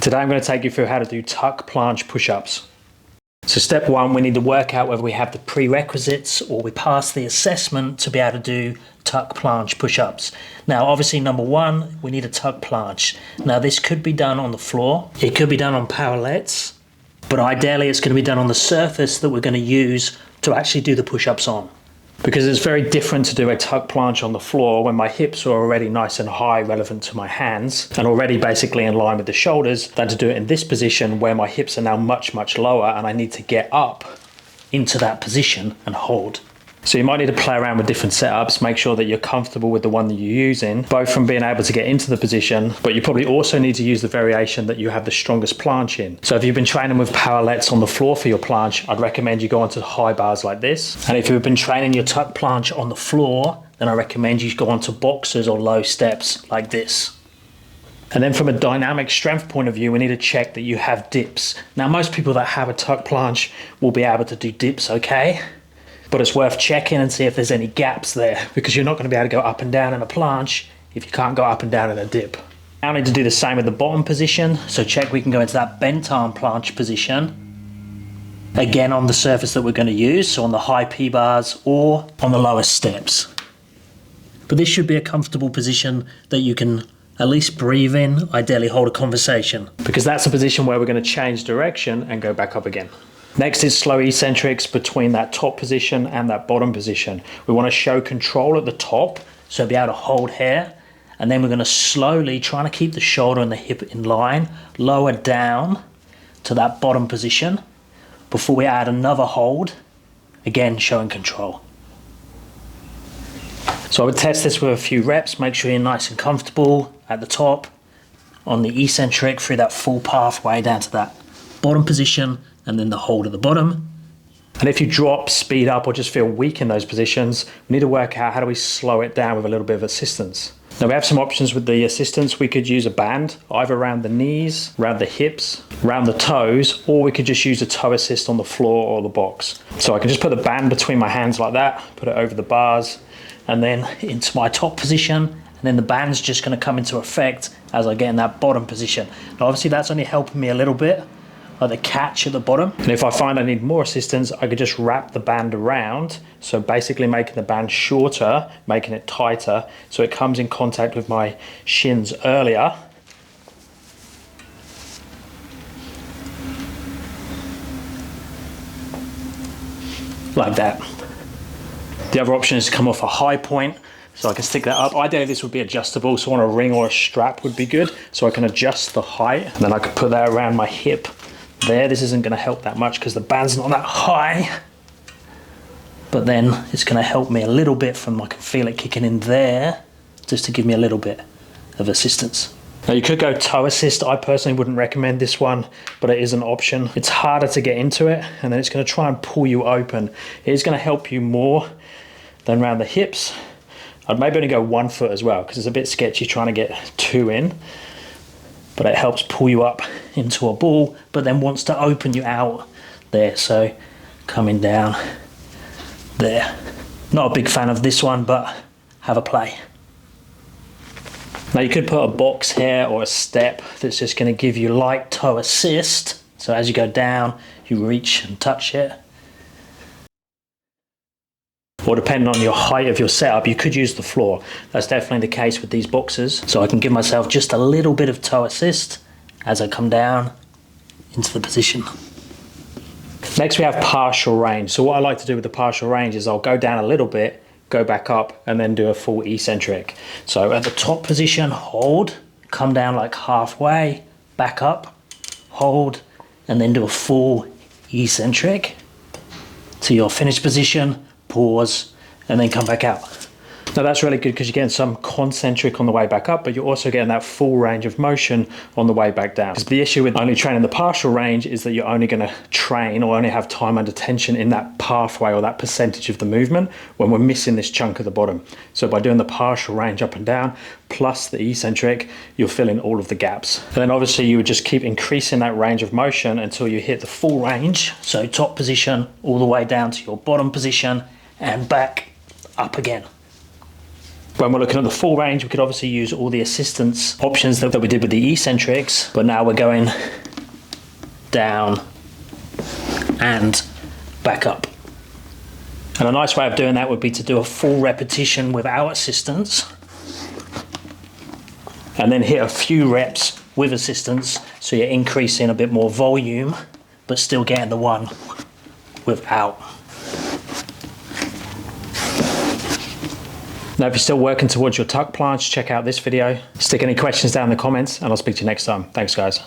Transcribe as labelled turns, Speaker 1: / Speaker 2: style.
Speaker 1: Today I'm going to take you through how to do tuck planche push-ups. So step one, we need to work out whether we have the prerequisites or we pass the assessment to be able to do tuck planche push-ups. Now obviously number one, we need a tuck planche. Now this could be done on the floor, it could be done on parallettes, but ideally it's going to be done on the surface that we're going to use to actually do the push-ups on. Because it's very different to do a tuck planche on the floor when my hips are already nice and high relevant to my hands and already basically in line with the shoulders, than to do it in this position where my hips are now much lower and I need to get up into that position and hold. So you might need to play around with different setups, make sure that you're comfortable with the one that you're using, both from being able to get into the position, but you probably also need to use the variation that you have the strongest planche in. So if you've been training with parallettes on the floor for your planche, I'd recommend you go onto high bars like this. And if you've been training your tuck planche on the floor, then I recommend you go onto boxes or low steps like this. And then from a dynamic strength point of view, we need to check that you have dips. Now most people that have a tuck planche will be able to do dips okay, but it's worth checking and see if there's any gaps there, because you're not going to be able to go up and down in a planche if you can't go up and down in a dip. Now I need to do the same with the bottom position, so check we can go into that bent arm planche position. Again on the surface that we're going to use, so on the high P bars or on the lowest steps. But this should be a comfortable position that you can at least breathe in, ideally hold a conversation. Because that's a position where we're going to change direction and go back up again. Next is slow eccentrics between that top position and that bottom position. We want to show control at the top, so be able to hold here, and then we're going to slowly, trying to keep the shoulder and the hip in line, lower down to that bottom position before we add another hold, again showing control. So I would test this with a few reps, make sure you're nice and comfortable at the top, on the eccentric through that full pathway down to that bottom position, and then the hold at the bottom. And if you drop, speed up, or just feel weak in those positions, we need to work out how do we slow it down with a little bit of assistance. Now we have some options with the assistance. We could use a band, either around the knees, around the hips, around the toes, or we could just use a toe assist on the floor or the box. So I can just put the band between my hands like that, put it over the bars, and then into my top position, and then the band's just gonna come into effect as I get in that bottom position. Now obviously that's only helping me a little bit, like the catch at the bottom. And if I find I need more assistance, I could just wrap the band around. So basically making the band shorter, making it tighter, so it comes in contact with my shins earlier. Like that. The other option is to come off a high point, so I can stick that up. Ideally this would be adjustable, so on a ring or a strap would be good, so I can adjust the height, and then I could put that around my hip there. This isn't going to help that much because the band's not that high, but then it's going to help me a little bit from, I can feel it kicking in there, just to give me a little bit of assistance. Now you could go toe assist. I personally wouldn't recommend this one, but it is an option. It's harder to get into it, and then it's going to try and pull you open. It is going to help you more than around the hips. I'd maybe only go 1 foot as well, because it's a bit sketchy trying to get 2 in. But it helps pull you up into a ball, but then wants to open you out there. So coming down there. Not a big fan of this one, but have a play. Now you could put a box here or a step that's just going to give you light toe assist. So as you go down, you reach and touch it. Or depending on your height of your setup, you could use the floor. That's definitely the case with these boxes. So I can give myself just a little bit of toe assist as I come down into the position. Next we have partial range. So what I like to do with the partial range is I'll go down a little bit, go back up, and then do a full eccentric. So at the top position, hold, come down like halfway, back up, hold, and then do a full eccentric to your finished position, pause, and then come back out. Now that's really good because you're getting some concentric on the way back up, but you're also getting that full range of motion on the way back down. Because the issue with only training the partial range is that you're only going to train or only have time under tension in that pathway or that percentage of the movement when we're missing this chunk at the bottom. So by doing the partial range up and down plus the eccentric, you're filling all of the gaps. And then obviously you would just keep increasing that range of motion until you hit the full range. So top position all the way down to your bottom position and back up again. When we're looking at the full range, we could obviously use all the assistance options that we did with the eccentrics, but now we're going down and back up. And a nice way of doing that would be to do a full repetition without assistance, and then hit a few reps with assistance, so you're increasing a bit more volume, but still getting the one without. Now, if you're still working towards your tuck planche, check out this video. Stick any questions down in the comments, and I'll speak to you next time. Thanks, guys.